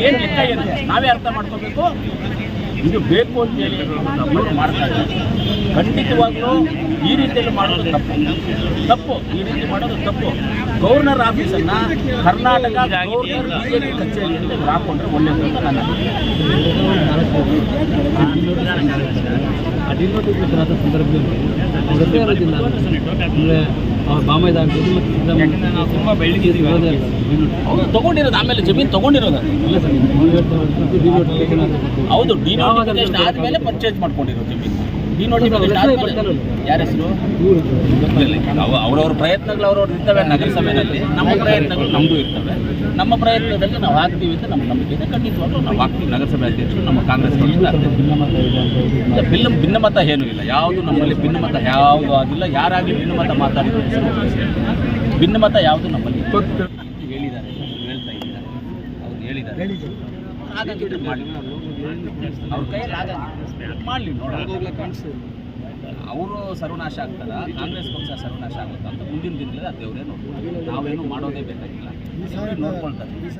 ಏನು ಲೆಕ್ಕ ಏನು ನಾವೇ ಅರ್ಥ ಮಾಡ್ಕೋಬೇಕು. ಇದು ಬೇಕು ಅಂತೇಳಿ ಇವರು ಮಾಡ್ತಾ ಇದ್ದಾರೆ. ಖಂಡಿತವಾಗ್ಲೂ ಈ ರೀತಿಯಲ್ಲಿ ಮಾಡೋದು ತಪ್ಪು. ಈ ರೀತಿ ಮಾಡೋದು ತಪ್ಪು. ಗವರ್ನರ್ ಆಫೀಸನ್ನು ಕರ್ನಾಟಕ ಗವರ್ನರ್ ಬಿಜೆಪಿ ಕಚೇರಿ ಅಂತ ಇವ್ರು ಹಾಕೊಂಡ್ರೆ ಒಳ್ಳೆಯದು ಅಂತ ನನ್ನ ತುಂಬ ಬೆಳಗಿದ್ದೀವಿ. ಹೌದು, ತೊಗೊಂಡಿರೋದು ಆಮೇಲೆ ಜಮೀನು ತೊಗೊಂಡಿರೋದು. ಹೌದು, ಡಿನೋಟಿಫಿಕೇಶನ್ ಆದಮೇಲೆ ಪರ್ಚೇಸ್ ಮಾಡ್ಕೊಂಡಿರೋದು ಜಮೀನು. ಡಿನೋಟಿಫಿಕೇಶನ್ ಆದಮೇಲೆ ಯಾರ ಹೆಸರು ಅವ್ರವ್ರ ಪ್ರಯತ್ನಗಳು ಅವ್ರವ್ರು ಇರ್ತವೆ ನಗರಸಭೆಯಲ್ಲಿ. ನಮ್ಮ ಪ್ರಯತ್ನಗಳು ನಮ್ಮದು ಇರ್ತವೆ. ನಮ್ಮ ಪ್ರಯತ್ನದಲ್ಲಿ ನಾವು ಹಾಕ್ತೀವಿ ಅಂತ ನಮ್ಮ ನಂಬಿಕೆ ಇದೆ. ಖಂಡಿತವಾಗ್ಲೂ ನಾವು ಹಾಕ್ತೀವಿ. ನಗರಸಭೆ ಅಧ್ಯಕ್ಷರು ನಮ್ಮ ಕಾಂಗ್ರೆಸ್ ಭಿನ್ನಮತ ಏನೂ ಇಲ್ಲ. ಯಾವುದು ನಮ್ಮಲ್ಲಿ ಭಿನ್ನಮತ ಯಾವುದು ಆಗಿಲ್ಲ. ಯಾರಾಗಲಿ ಭಿನ್ನಮತ ಮಾತಾಡಿದ್ರು ಭಿನ್ನಮತ ಯಾವುದು ನಮ್ಮಲ್ಲಿ ಹೇಳಿದ್ದಾರೆ, ಹೇಳ್ತಾ ಇದ್ದಾರೆ, ಅವ್ರು ಹೇಳಿದ್ದಾರೆ. ಹಾಗಾಗಿ ಮಾಡಿ ಅವ್ರ ಕೈಯಲ್ಲಿ ಹಾಗಾಗಿ ಮಾಡಲಿ ನೋಡೋಣ. ಅವರು ಸರ್ವನಾಶ ಆಗ್ತಾರ, ಕಾಂಗ್ರೆಸ್ ಪಕ್ಷ ಸರ್ವನಾಶ ಆಗುತ್ತಾ ಅಂತ ಮುಂದಿನ ದಿನಗಳಲ್ಲಿ ದೇವರೇ ನೋಡ್ತಾರೆ. ನಾವೇನು ಮಾಡೋದೇ ಬೇಕಾಗಿಲ್ಲ, ನೋಡ್ಕೊಳ್ತಾರೆ.